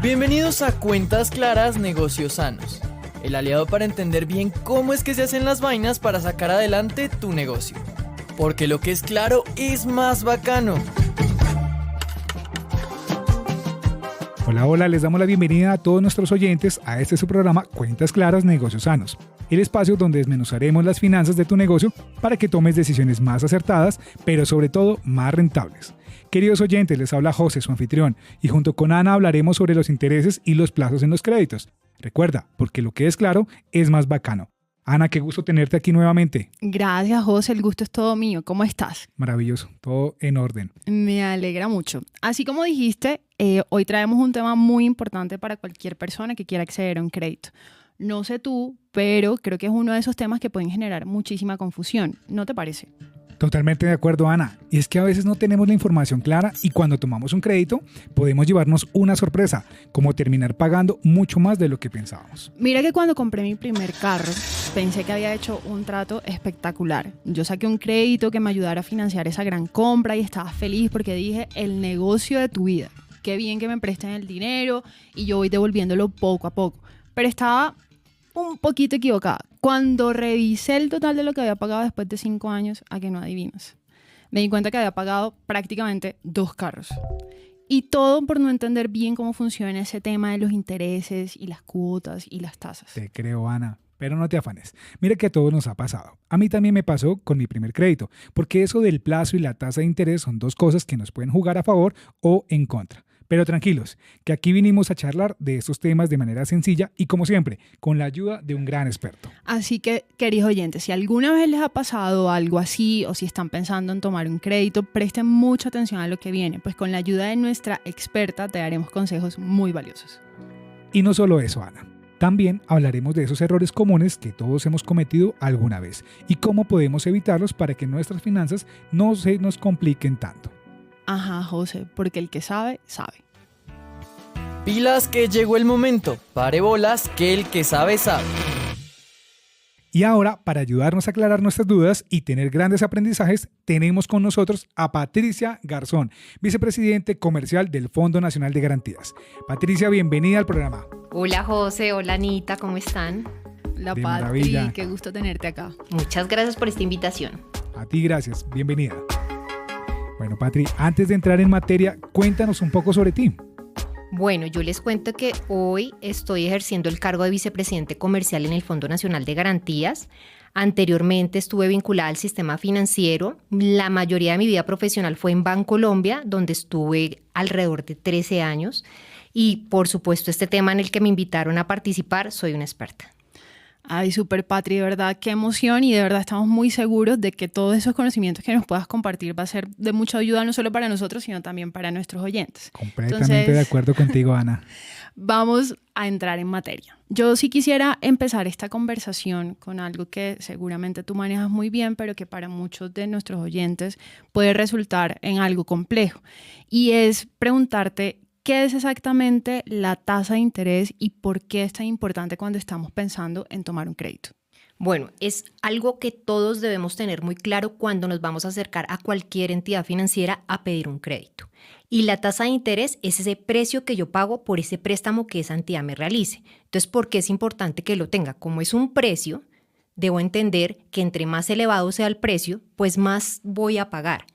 Bienvenidos a Cuentas Claras, Negocios Sanos, el aliado para entender bien cómo es que se hacen las vainas para sacar adelante tu negocio. Porque lo que es claro es más bacano. Hola, les damos la bienvenida a todos nuestros oyentes a este su programa Cuentas Claras, Negocios Sanos, el espacio donde desmenuzaremos las finanzas de tu negocio para que tomes decisiones más acertadas, pero sobre todo más rentables. Queridos oyentes, les habla José, su anfitrión, y junto con Ana hablaremos sobre los intereses y los plazos en los créditos. Recuerda, porque lo que es claro es más bacano. Ana, qué gusto tenerte aquí nuevamente. Gracias, José, el gusto es todo mío. ¿Cómo estás? Maravilloso, todo en orden. Me alegra mucho. Así como dijiste, hoy traemos un tema muy importante para cualquier persona que quiera acceder a un crédito. No sé tú, pero creo que es uno de esos temas que pueden generar muchísima confusión. ¿No te parece? Totalmente de acuerdo, Ana. Y es que a veces no tenemos la información clara y cuando tomamos un crédito podemos llevarnos una sorpresa, como terminar pagando mucho más de lo que pensábamos. Mira que cuando compré mi primer carro, pensé que había hecho un trato espectacular. Yo saqué un crédito que me ayudara a financiar esa gran compra y estaba feliz porque dije, el negocio de tu vida. Qué bien que me presten el dinero y yo voy devolviéndolo poco a poco. Pero estaba un poquito equivocada. Cuando revisé el total de lo que había pagado después de 5 años, a que no adivinas, me di cuenta que había pagado prácticamente 2 carros. Y todo por no entender bien cómo funciona ese tema de los intereses y las cuotas y las tasas. Te creo, Ana. Pero no te afanes. Mira que a todos nos ha pasado. A mí también me pasó con mi primer crédito, porque eso del plazo y la tasa de interés son dos cosas que nos pueden jugar a favor o en contra. Pero tranquilos, que aquí vinimos a charlar de estos temas de manera sencilla y como siempre, con la ayuda de un gran experto. Así que, queridos oyentes, si alguna vez les ha pasado algo así o si están pensando en tomar un crédito, presten mucha atención a lo que viene, pues con la ayuda de nuestra experta te daremos consejos muy valiosos. Y no solo eso, Ana. También hablaremos de esos errores comunes que todos hemos cometido alguna vez y cómo podemos evitarlos para que nuestras finanzas no se nos compliquen tanto. Ajá, José, porque el que sabe, sabe. Pilas que llegó el momento. Pare bolas que el que sabe, sabe. Y ahora, para ayudarnos a aclarar nuestras dudas y tener grandes aprendizajes, tenemos con nosotros a Patricia Garzón, vicepresidente comercial del Fondo Nacional de Garantías. Patricia, bienvenida al programa. Hola José, hola Anita, ¿cómo están? La De Patri, maravilla. qué gusto tenerte acá. Muchas gracias por esta invitación. A ti gracias, bienvenida. Bueno, Patri, antes de entrar en materia, cuéntanos un poco sobre ti. Bueno, yo les cuento que hoy estoy ejerciendo el cargo de vicepresidente comercial en el Fondo Nacional de Garantías. Anteriormente estuve vinculada al sistema financiero. La mayoría de mi vida profesional fue en Bancolombia, donde estuve alrededor de 13 años. Y por supuesto, este tema en el que me invitaron a participar, soy una experta. Ay, súper Patri, de verdad, qué emoción y de verdad estamos muy seguros de que todos esos conocimientos que nos puedas compartir va a ser de mucha ayuda no solo para nosotros, sino también para nuestros oyentes. Completamente de acuerdo contigo, Ana. Vamos a entrar en materia. Yo sí quisiera empezar esta conversación con algo que seguramente tú manejas muy bien, pero que para muchos de nuestros oyentes puede resultar en algo complejo. Y es preguntarte, ¿qué es exactamente la tasa de interés y por qué es tan importante cuando estamos pensando en tomar un crédito? Bueno, es algo que todos debemos tener muy claro cuando nos vamos a acercar a cualquier entidad financiera a pedir un crédito. Y la tasa de interés es ese precio que yo pago por ese préstamo que esa entidad me realice. Entonces, ¿por qué es importante que lo tenga? Como es un precio, debo entender que entre más elevado sea el precio, pues más voy a pagar.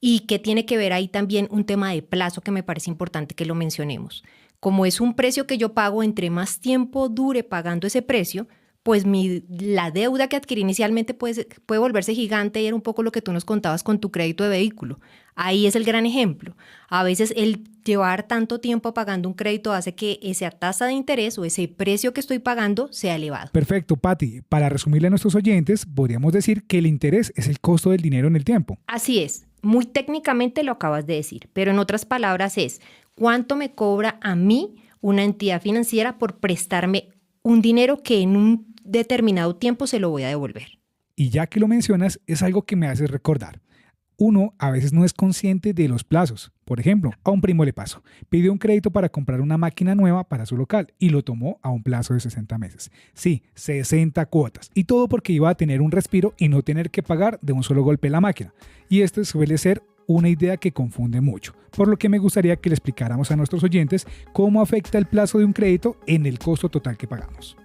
Y que tiene que ver ahí también un tema de plazo que me parece importante que lo mencionemos. Como es un precio que yo pago, entre más tiempo dure pagando ese precio, pues la deuda que adquirí inicialmente puede volverse gigante y era un poco lo que tú nos contabas con tu crédito de vehículo. Ahí es el gran ejemplo. A veces el llevar tanto tiempo pagando un crédito hace que esa tasa de interés o ese precio que estoy pagando sea elevado. Perfecto, Pati. Para resumirle a nuestros oyentes, podríamos decir que el interés es el costo del dinero en el tiempo. Así es. Muy técnicamente lo acabas de decir, pero en otras palabras es cuánto me cobra a mí una entidad financiera por prestarme un dinero que en un determinado tiempo se lo voy a devolver. Y ya que lo mencionas, es algo que me hace recordar. Uno a veces no es consciente de los plazos. Por ejemplo, a un primo le pasó. Pidió un crédito para comprar una máquina nueva para su local y lo tomó a un plazo de 60 meses. Sí, 60 cuotas. Y todo porque iba a tener un respiro y no tener que pagar de un solo golpe la máquina. Y este suele ser una idea que confunde mucho, por lo que me gustaría que le explicáramos a nuestros oyentes cómo afecta el plazo de un crédito en el costo total que pagamos.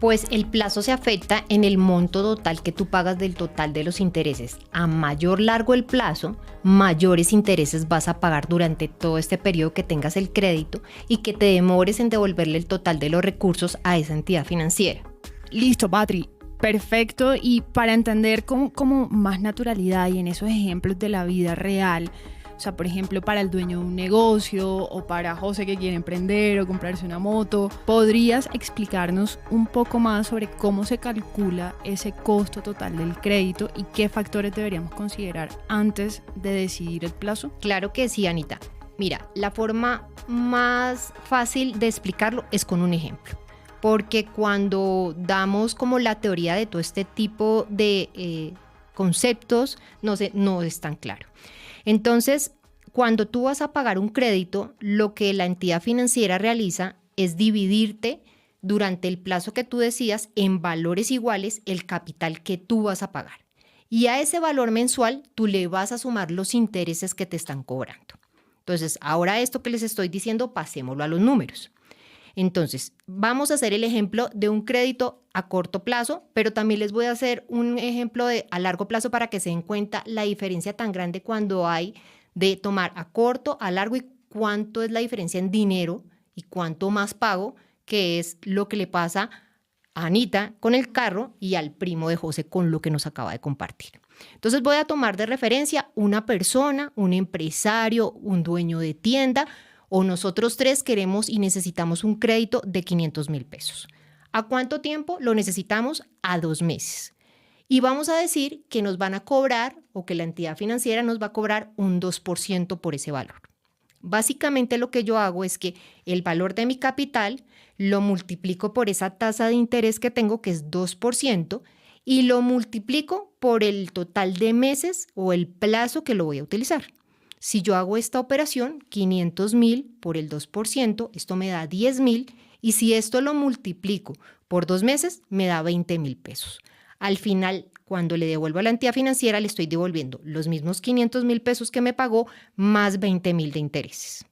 Pues el plazo se afecta en el monto total que tú pagas del total de los intereses. A mayor largo el plazo, mayores intereses vas a pagar durante todo este periodo que tengas el crédito y que te demores en devolverle el total de los recursos a esa entidad financiera. Listo, Patri. Perfecto. Y para entender como más naturalidad y en esos ejemplos de la vida real, o sea, por ejemplo, para el dueño de un negocio o para José que quiere emprender o comprarse una moto, ¿podrías explicarnos un poco más sobre cómo se calcula ese costo total del crédito y qué factores deberíamos considerar antes de decidir el plazo? Claro que sí, Anita. Mira, la forma más fácil de explicarlo es con un ejemplo. Porque cuando damos como la teoría de todo este tipo de conceptos, no es tan claro. Entonces, cuando tú vas a pagar un crédito, lo que la entidad financiera realiza es dividirte durante el plazo que tú decidas en valores iguales el capital que tú vas a pagar. Y a ese valor mensual tú le vas a sumar los intereses que te están cobrando. Entonces, ahora esto que les estoy diciendo, pasémoslo a los números. Entonces, vamos a hacer el ejemplo de un crédito a corto plazo, pero también les voy a hacer un ejemplo de a largo plazo para que se den cuenta la diferencia tan grande cuando hay de tomar a corto, a largo y cuánto es la diferencia en dinero y cuánto más pago, que es lo que le pasa a Anita con el carro y al primo de José con lo que nos acaba de compartir. Entonces voy a tomar de referencia una persona, un empresario, un dueño de tienda, o nosotros tres queremos y necesitamos un crédito de 500,000 pesos. ¿A cuánto tiempo lo necesitamos? A 2 meses. Y vamos a decir que nos van a cobrar o que la entidad financiera nos va a cobrar un 2% por ese valor. Básicamente lo que yo hago es que el valor de mi capital lo multiplico por esa tasa de interés que tengo, que es 2%, y lo multiplico por el total de meses o el plazo que lo voy a utilizar. Si yo hago esta operación, 500,000 por el 2%, esto me da 10,000, y si esto lo multiplico por 2 meses, me da 20,000 pesos. Al final, cuando le devuelvo a la entidad financiera, le estoy devolviendo los mismos 500,000 pesos que me pagó, más 20,000 de intereses.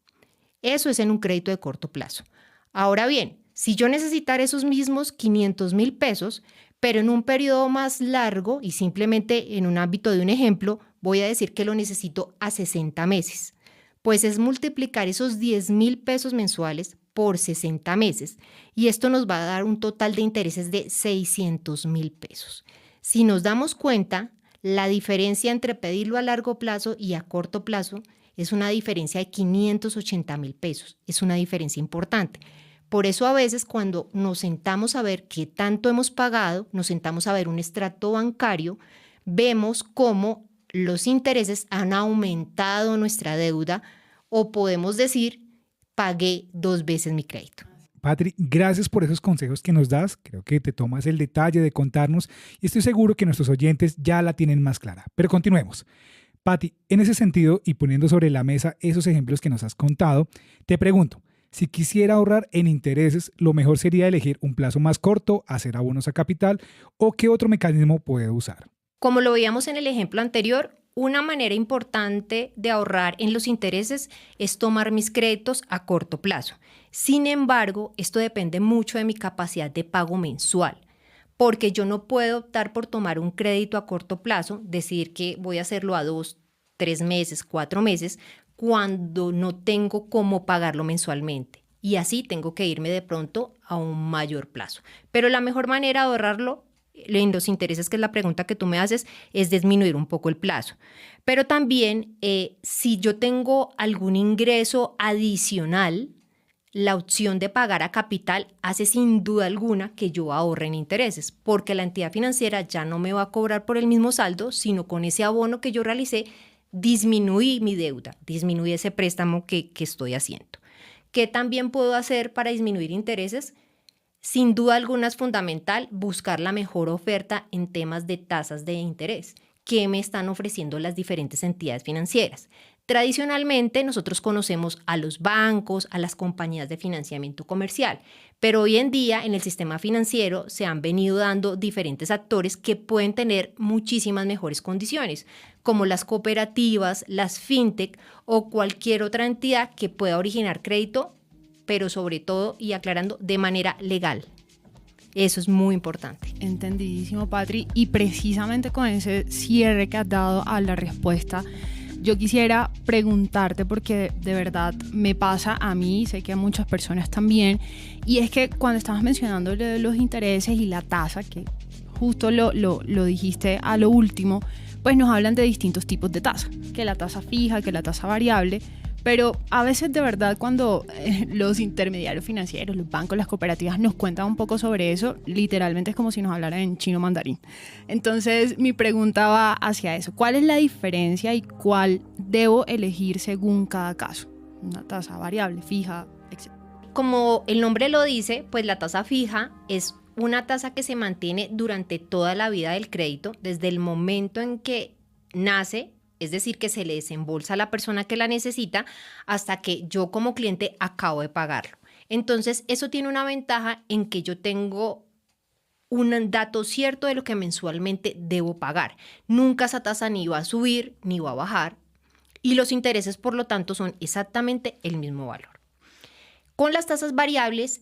Eso es en un crédito de corto plazo. Ahora bien, si yo necesitara esos mismos 500,000 pesos, pero en un periodo más largo y simplemente en un ámbito de un ejemplo, voy a decir que lo necesito a 60 meses. Pues es multiplicar esos 10,000 pesos mensuales por 60 meses y esto nos va a dar un total de intereses de 600,000 pesos. Si nos damos cuenta, la diferencia entre pedirlo a largo plazo y a corto plazo es una diferencia de 580,000 pesos. Es una diferencia importante. Por eso a veces cuando nos sentamos a ver qué tanto hemos pagado, nos sentamos a ver un extracto bancario, vemos cómo los intereses han aumentado nuestra deuda o podemos decir, pagué 2 veces mi crédito. Patri, gracias por esos consejos que nos das. Creo que te tomas el detalle de contarnos y estoy seguro que nuestros oyentes ya la tienen más clara. Pero continuemos. Pati, en ese sentido y poniendo sobre la mesa esos ejemplos que nos has contado, te pregunto, si quisiera ahorrar en intereses, ¿lo mejor sería elegir un plazo más corto, hacer abonos a capital o qué otro mecanismo puedo usar? Como lo veíamos en el ejemplo anterior, una manera importante de ahorrar en los intereses es tomar mis créditos a corto plazo. Sin embargo, esto depende mucho de mi capacidad de pago mensual, porque yo no puedo optar por tomar un crédito a corto plazo, decir que voy a hacerlo a 2, 3 meses, 4 meses, cuando no tengo cómo pagarlo mensualmente. Y así tengo que irme de pronto a un mayor plazo. Pero la mejor manera de ahorrarlo en los intereses, que es la pregunta que tú me haces, es disminuir un poco el plazo. Pero también, si yo tengo algún ingreso adicional, la opción de pagar a capital hace sin duda alguna que yo ahorre en intereses, porque la entidad financiera ya no me va a cobrar por el mismo saldo, sino con ese abono que yo realicé, disminuí mi deuda, disminuí ese préstamo que estoy haciendo. ¿Qué también puedo hacer para disminuir intereses? Sin duda alguna es fundamental buscar la mejor oferta en temas de tasas de interés. ¿Qué me están ofreciendo las diferentes entidades financieras? Tradicionalmente nosotros conocemos a los bancos, a las compañías de financiamiento comercial, pero hoy en día en el sistema financiero se han venido dando diferentes actores que pueden tener muchísimas mejores condiciones, como las cooperativas, las fintech o cualquier otra entidad que pueda originar crédito, pero sobre todo, y aclarando, de manera legal. Eso es muy importante. Entendidísimo, Patri. Y precisamente con ese cierre que has dado a la respuesta, yo quisiera preguntarte, porque de verdad me pasa a mí, sé que a muchas personas también, y es que cuando estabas mencionando lo de los intereses y la tasa, que justo lo dijiste a lo último, pues nos hablan de distintos tipos de tasa, que la tasa fija, que la tasa variable, pero a veces de verdad cuando los intermediarios financieros, los bancos, las cooperativas nos cuentan un poco sobre eso, literalmente es como si nos hablaran en chino mandarín. Entonces mi pregunta va hacia eso. ¿Cuál es la diferencia y cuál debo elegir según cada caso? Una tasa variable, fija, etc. Como el nombre lo dice, pues la tasa fija es una tasa que se mantiene durante toda la vida del crédito, desde el momento en que nace, es decir, que se le desembolsa a la persona que la necesita hasta que yo como cliente acabo de pagarlo. Entonces, eso tiene una ventaja en que yo tengo un dato cierto de lo que mensualmente debo pagar. Nunca esa tasa ni va a subir ni va a bajar y los intereses, por lo tanto, son exactamente el mismo valor. Con las tasas variables,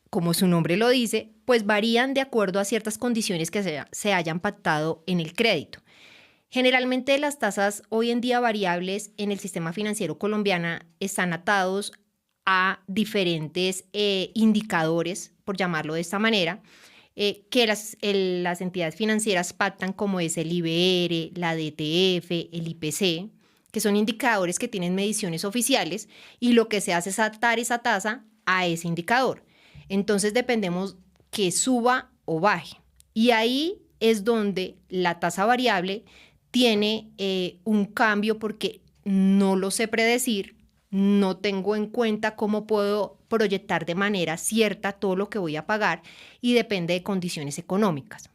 como su nombre lo dice, pues varían de acuerdo a ciertas condiciones que se hayan pactado en el crédito. Generalmente las tasas hoy en día variables en el sistema financiero colombiano están atados a diferentes indicadores, por llamarlo de esta manera, que las entidades financieras pactan, como es el IBR, la DTF, el IPC, que son indicadores que tienen mediciones oficiales y lo que se hace es atar esa tasa a ese indicador. Entonces dependemos que suba o baje. Y ahí es donde la tasa variable tiene un cambio porque no lo sé predecir, no tengo en cuenta cómo puedo proyectar de manera cierta todo lo que voy a pagar y depende de condiciones económicas.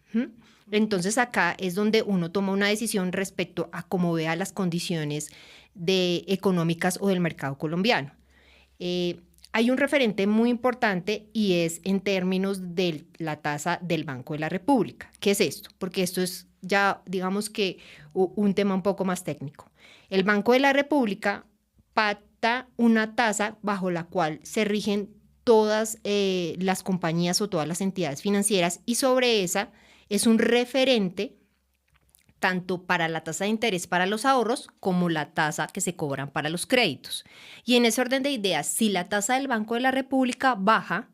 Entonces acá es donde uno toma una decisión respecto a cómo vea las condiciones económicas o del mercado colombiano. Hay un referente muy importante y es en términos de la tasa del Banco de la República. ¿Qué es esto? Porque esto es ya, digamos que un tema un poco más técnico. El Banco de la República pacta una tasa bajo la cual se rigen todas las compañías o todas las entidades financieras y sobre esa es un referente tanto para la tasa de interés para los ahorros como la tasa que se cobran para los créditos. Y en ese orden de ideas, si la tasa del Banco de la República baja,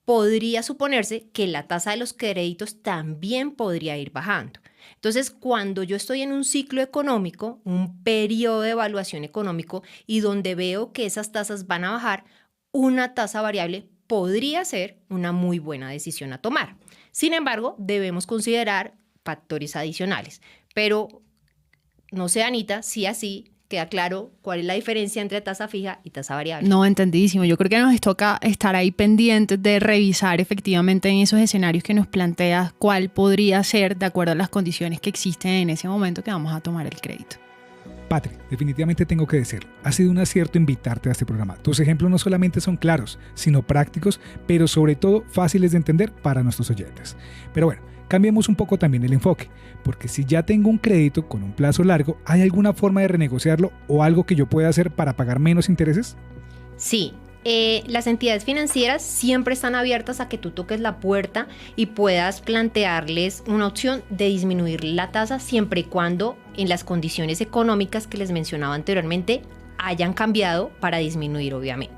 podría suponerse que la tasa de los créditos también podría ir bajando. Entonces, cuando yo estoy en un ciclo económico, un periodo de evaluación económico y donde veo que esas tasas van a bajar, una tasa variable podría ser una muy buena decisión a tomar. Sin embargo, debemos considerar factores adicionales. Pero no sé, Anita, si así queda claro cuál es la diferencia entre tasa fija y tasa variable. No, entendidísimo. Yo creo que nos toca estar ahí pendientes de revisar efectivamente en esos escenarios que nos planteas cuál podría ser de acuerdo a las condiciones que existen en ese momento que vamos a tomar el crédito. Patri, definitivamente tengo que decir, ha sido un acierto invitarte a este programa. Tus ejemplos no solamente son claros, sino prácticos, pero sobre todo fáciles de entender para nuestros oyentes. Pero bueno, cambiemos un poco también el enfoque, porque si ya tengo un crédito con un plazo largo, ¿hay alguna forma de renegociarlo o algo que yo pueda hacer para pagar menos intereses? Sí, las entidades financieras siempre están abiertas a que tú toques la puerta y puedas plantearles una opción de disminuir la tasa siempre y cuando en las condiciones económicas que les mencionaba anteriormente hayan cambiado para disminuir, obviamente.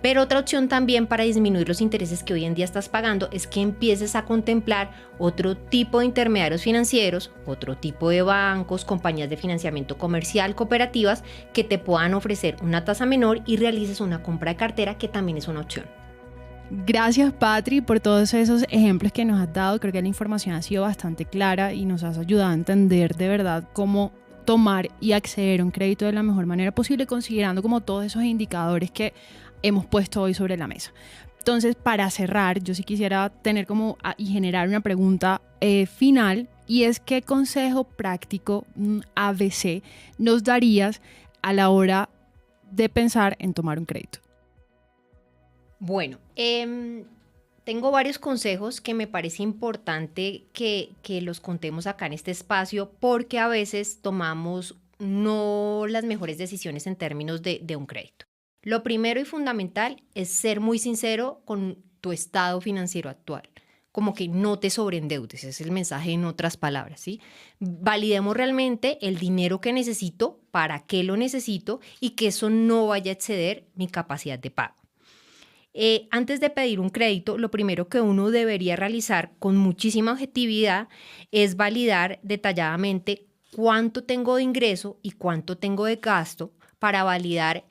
Pero otra opción también para disminuir los intereses que hoy en día estás pagando es que empieces a contemplar otro tipo de intermediarios financieros, otro tipo de bancos, compañías de financiamiento comercial, cooperativas que te puedan ofrecer una tasa menor y realices una compra de cartera, que también es una opción. Gracias, Patri, por todos esos ejemplos que nos has dado. Creo que la información ha sido bastante clara y nos has ayudado a entender de verdad cómo tomar y acceder a un crédito de la mejor manera posible, considerando como todos esos indicadores que hemos puesto hoy sobre la mesa. Entonces, para cerrar, yo sí quisiera tener y generar una pregunta final, y es: ¿qué consejo práctico ABC nos darías a la hora de pensar en tomar un crédito? Bueno, tengo varios consejos que me parece importante que los contemos acá en este espacio, porque a veces tomamos no las mejores decisiones en términos de un crédito. Lo primero y fundamental es ser muy sincero con tu estado financiero actual. Como que no te sobreendeudes, ese es el mensaje en otras palabras, ¿sí? Validemos realmente el dinero que necesito, para qué lo necesito y que eso no vaya a exceder mi capacidad de pago. Antes de pedir un crédito, lo primero que uno debería realizar con muchísima objetividad es validar detalladamente cuánto tengo de ingreso y cuánto tengo de gasto, para validar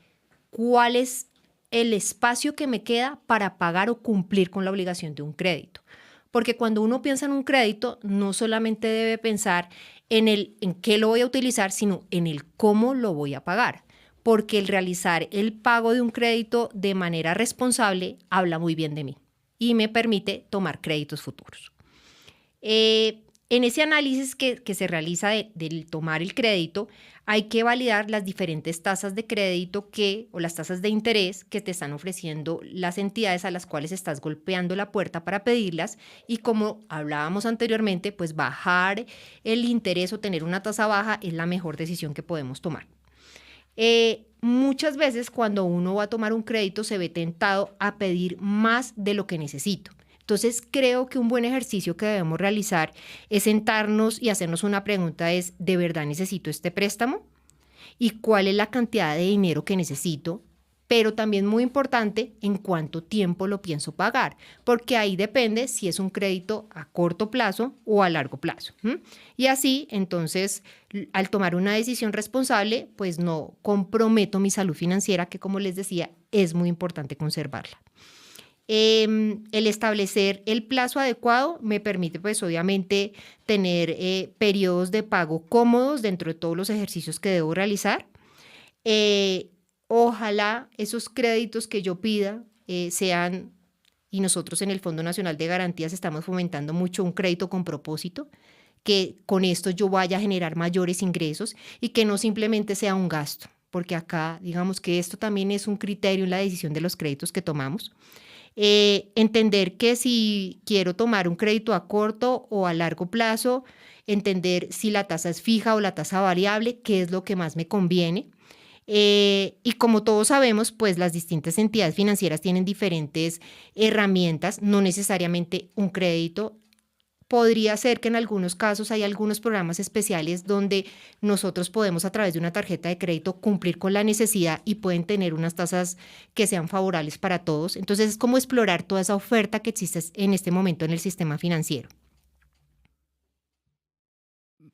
cuál es el espacio que me queda para pagar o cumplir con la obligación de un crédito. Porque cuando uno piensa en un crédito, no solamente debe pensar en qué lo voy a utilizar, sino en el cómo lo voy a pagar. Porque el realizar el pago de un crédito de manera responsable habla muy bien de mí y me permite tomar créditos futuros. En ese análisis que se realiza del tomar el crédito, hay que validar las diferentes tasas de crédito o las tasas de interés que te están ofreciendo las entidades a las cuales estás golpeando la puerta para pedirlas, y como hablábamos anteriormente, pues bajar el interés o tener una tasa baja es la mejor decisión que podemos tomar. Muchas veces cuando uno va a tomar un crédito se ve tentado a pedir más de lo que necesito. Entonces creo que un buen ejercicio que debemos realizar es sentarnos y hacernos una pregunta: ¿de verdad necesito este préstamo? ¿Y cuál es la cantidad de dinero que necesito? Pero también muy importante, ¿en cuánto tiempo lo pienso pagar? Porque ahí depende si es un crédito a corto plazo o a largo plazo. Y así, entonces, al tomar una decisión responsable, pues no comprometo mi salud financiera, que, como les decía, es muy importante conservarla. El establecer el plazo adecuado me permite, pues obviamente, tener periodos de pago cómodos dentro de todos los ejercicios que debo realizar. Ojalá esos créditos que yo pida sean, y nosotros en el Fondo Nacional de Garantías estamos fomentando mucho un crédito con propósito, que con esto yo vaya a generar mayores ingresos y que no simplemente sea un gasto, porque acá digamos que esto también es un criterio en la decisión de los créditos que tomamos. Entender que si quiero tomar un crédito a corto o a largo plazo, entender si la tasa es fija o la tasa variable, qué es lo que más me conviene. Y como todos sabemos, pues las distintas entidades financieras tienen diferentes herramientas, no necesariamente un crédito. Podría ser que en algunos casos hay algunos programas especiales donde nosotros podemos, a través de una tarjeta de crédito, cumplir con la necesidad y pueden tener unas tasas que sean favorables para todos. Entonces es como explorar toda esa oferta que existe en este momento en el sistema financiero.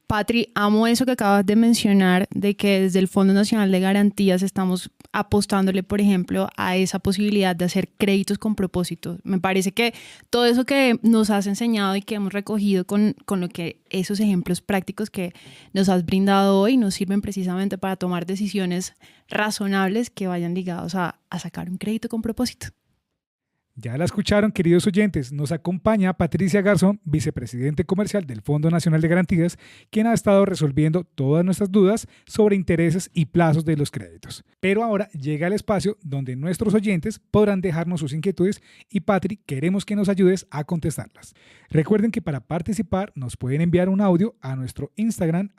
Patri, amo eso que acabas de mencionar, de que desde el Fondo Nacional de Garantías estamos apostándole, por ejemplo, a esa posibilidad de hacer créditos con propósito. Me parece que todo eso que nos has enseñado y que hemos recogido con lo que esos ejemplos prácticos que nos has brindado hoy nos sirven precisamente para tomar decisiones razonables que vayan ligados a sacar un crédito con propósito. Ya la escucharon, queridos oyentes. Nos acompaña Patricia Garzón, vicepresidente comercial del Fondo Nacional de Garantías, quien ha estado resolviendo todas nuestras dudas sobre intereses y plazos de los créditos. Pero ahora llega el espacio donde nuestros oyentes podrán dejarnos sus inquietudes y, Patri, queremos que nos ayudes a contestarlas. Recuerden que para participar nos pueden enviar un audio a nuestro Instagram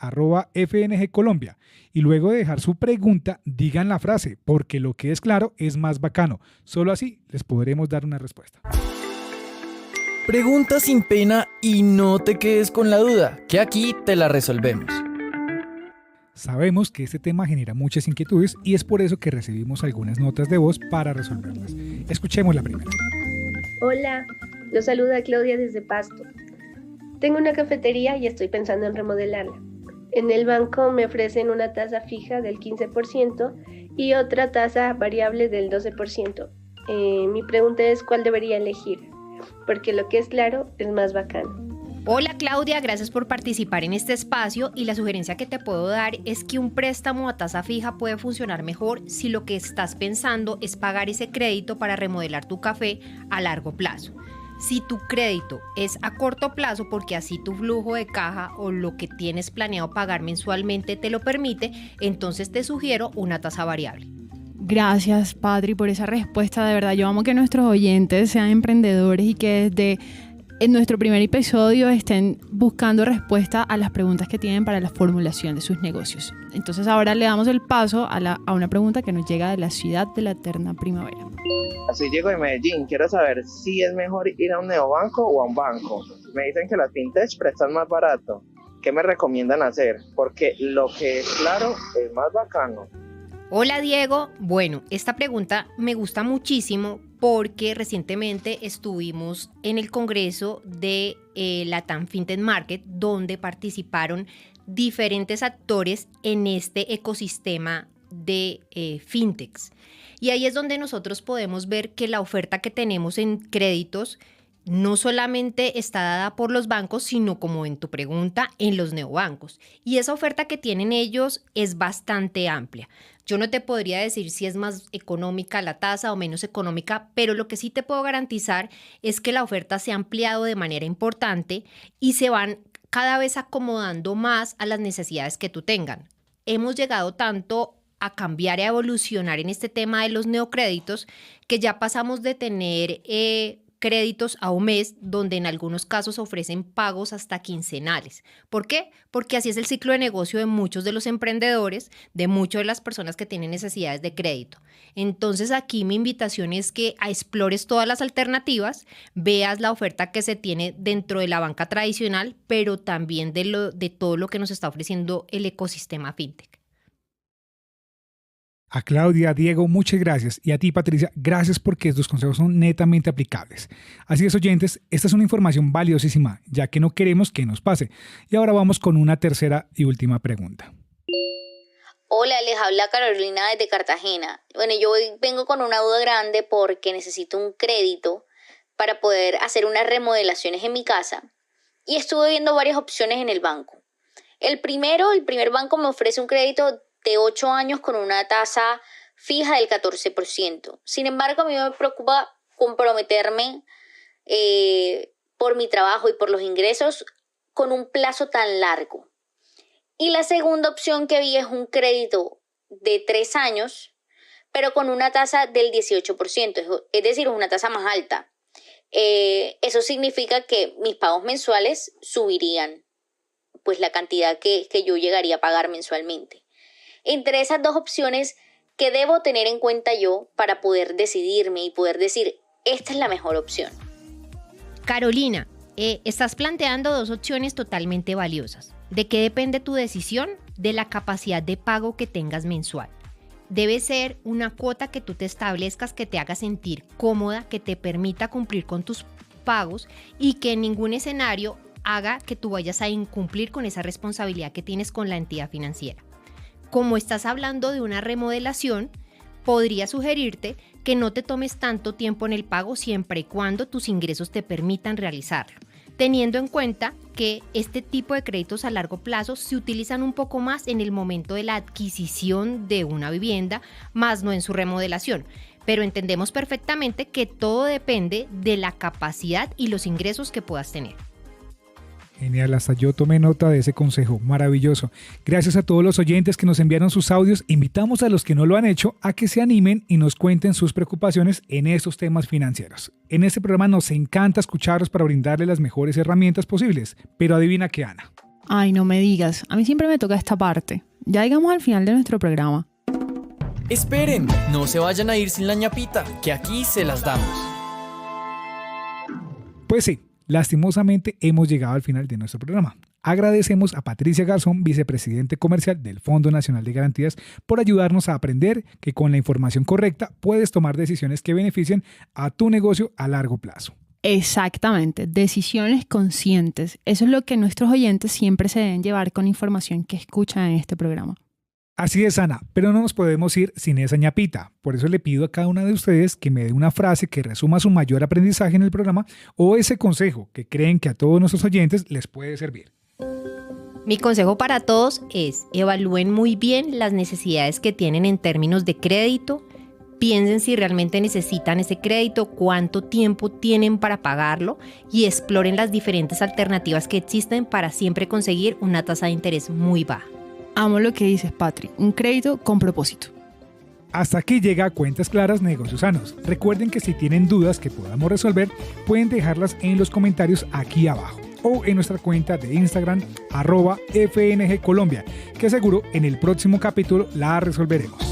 @FNGColombia, y luego de dejar su pregunta digan la frase: porque lo que es claro es más bacano. Solo así les podremos dar una respuesta. Pregunta sin pena y no te quedes con la duda, que aquí te la resolvemos. Sabemos que este tema genera muchas inquietudes y es por eso que recibimos algunas notas de voz para resolverlas. Escuchemos la primera. Hola, los saluda Claudia desde Pasto. Tengo una cafetería y estoy pensando en remodelarla. En el banco me ofrecen una tasa fija del 15% y otra tasa variable del 12%. Mi pregunta es: ¿cuál debería elegir? Porque lo que es claro es más bacano. Hola Claudia, gracias por participar en este espacio, y la sugerencia que te puedo dar es que un préstamo a tasa fija puede funcionar mejor si lo que estás pensando es pagar ese crédito para remodelar tu café a largo plazo. Si tu crédito es a corto plazo, porque así tu flujo de caja o lo que tienes planeado pagar mensualmente te lo permite, entonces te sugiero una tasa variable. Gracias, Patri, por esa respuesta. De verdad, yo amo que nuestros oyentes sean emprendedores y que desde en nuestro primer episodio estén buscando respuesta a las preguntas que tienen para la formulación de sus negocios. Entonces ahora le damos el paso a una pregunta que nos llega de la ciudad de la eterna primavera. Soy Diego de Medellín. Quiero saber si es mejor ir a un neobanco o a un banco. Me dicen que las fintech prestan más barato. ¿Qué me recomiendan hacer? Porque lo que es claro es más bacano. Hola Diego, bueno, esta pregunta me gusta muchísimo porque recientemente estuvimos en el congreso de Latam Fintech Market, donde participaron diferentes actores en este ecosistema de fintechs. Y ahí es donde nosotros podemos ver que la oferta que tenemos en créditos no solamente está dada por los bancos, sino, como en tu pregunta, en los neobancos. Y esa oferta que tienen ellos es bastante amplia. Yo no te podría decir si es más económica la tasa o menos económica, pero lo que sí te puedo garantizar es que la oferta se ha ampliado de manera importante y se van cada vez acomodando más a las necesidades que tú tengan. Hemos llegado tanto a cambiar y a evolucionar en este tema de los neocréditos que ya pasamos de tener créditos a un mes, donde en algunos casos ofrecen pagos hasta quincenales. ¿Por qué? Porque así es el ciclo de negocio de muchos de los emprendedores, de muchas de las personas que tienen necesidades de crédito. Entonces aquí mi invitación es que explores todas las alternativas, veas la oferta que se tiene dentro de la banca tradicional, pero también de todo lo que nos está ofreciendo el ecosistema fintech. A Claudia, Diego, muchas gracias. Y a ti, Patricia, gracias porque estos consejos son netamente aplicables. Así es, oyentes, esta es una información valiosísima, ya que no queremos que nos pase. Y ahora vamos con una tercera y última pregunta. Hola, les habla Carolina desde Cartagena. Bueno, yo hoy vengo con una duda grande porque necesito un crédito para poder hacer unas remodelaciones en mi casa. Y estuve viendo varias opciones en el banco. El primer banco me ofrece un crédito de 8 años con una tasa fija del 14%. Sin embargo, a mí me preocupa comprometerme por mi trabajo y por los ingresos con un plazo tan largo. Y la segunda opción que vi es un crédito de 3 años, pero con una tasa del 18%, es decir, una tasa más alta. Eso significa que mis pagos mensuales subirían, pues la cantidad que yo llegaría a pagar mensualmente. Entre esas dos opciones, ¿qué debo tener en cuenta yo para poder decidirme y poder decir, esta es la mejor opción? Carolina, estás planteando dos opciones totalmente valiosas. ¿De qué depende tu decisión? De la capacidad de pago que tengas mensual. Debe ser una cuota que tú te establezcas que te haga sentir cómoda, que te permita cumplir con tus pagos y que en ningún escenario haga que tú vayas a incumplir con esa responsabilidad que tienes con la entidad financiera. Como estás hablando de una remodelación, podría sugerirte que no te tomes tanto tiempo en el pago siempre y cuando tus ingresos te permitan realizarlo, teniendo en cuenta que este tipo de créditos a largo plazo se utilizan un poco más en el momento de la adquisición de una vivienda, más no en su remodelación. Pero entendemos perfectamente que todo depende de la capacidad y los ingresos que puedas tener. Genial, hasta yo tomé nota de ese consejo, maravilloso. Gracias a todos los oyentes que nos enviaron sus audios. Invitamos a los que no lo han hecho a que se animen y nos cuenten sus preocupaciones en estos temas financieros. En este programa nos encanta escucharlos para brindarles las mejores herramientas posibles. Pero adivina qué, Ana. Ay, no me digas, a mí siempre me toca esta parte. Ya llegamos al final de nuestro programa. Esperen, no se vayan a ir sin la ñapita, que aquí se las damos. Pues sí. Lastimosamente hemos llegado al final de nuestro programa. Agradecemos a Patricia Garzón, vicepresidente comercial del Fondo Nacional de Garantías, por ayudarnos a aprender que con la información correcta puedes tomar decisiones que beneficien a tu negocio a largo plazo. Exactamente, decisiones conscientes. Eso es lo que nuestros oyentes siempre se deben llevar con la información que escuchan en este programa. Así es, Ana, pero no nos podemos ir sin esa ñapita. Por eso le pido a cada una de ustedes que me dé una frase que resuma su mayor aprendizaje en el programa o ese consejo que creen que a todos nuestros oyentes les puede servir. Mi consejo para todos es: evalúen muy bien las necesidades que tienen en términos de crédito, Piensen si realmente necesitan ese crédito, cuánto tiempo tienen para pagarlo y exploren las diferentes alternativas que existen para siempre conseguir una tasa de interés muy baja. Amo lo que dices, Patri. Un crédito con propósito. Hasta aquí llega Cuentas Claras, Negocios Sanos. Recuerden que si tienen dudas que podamos resolver, pueden dejarlas en los comentarios aquí abajo o en nuestra cuenta de Instagram @FNG Colombia, que seguro en el próximo capítulo la resolveremos.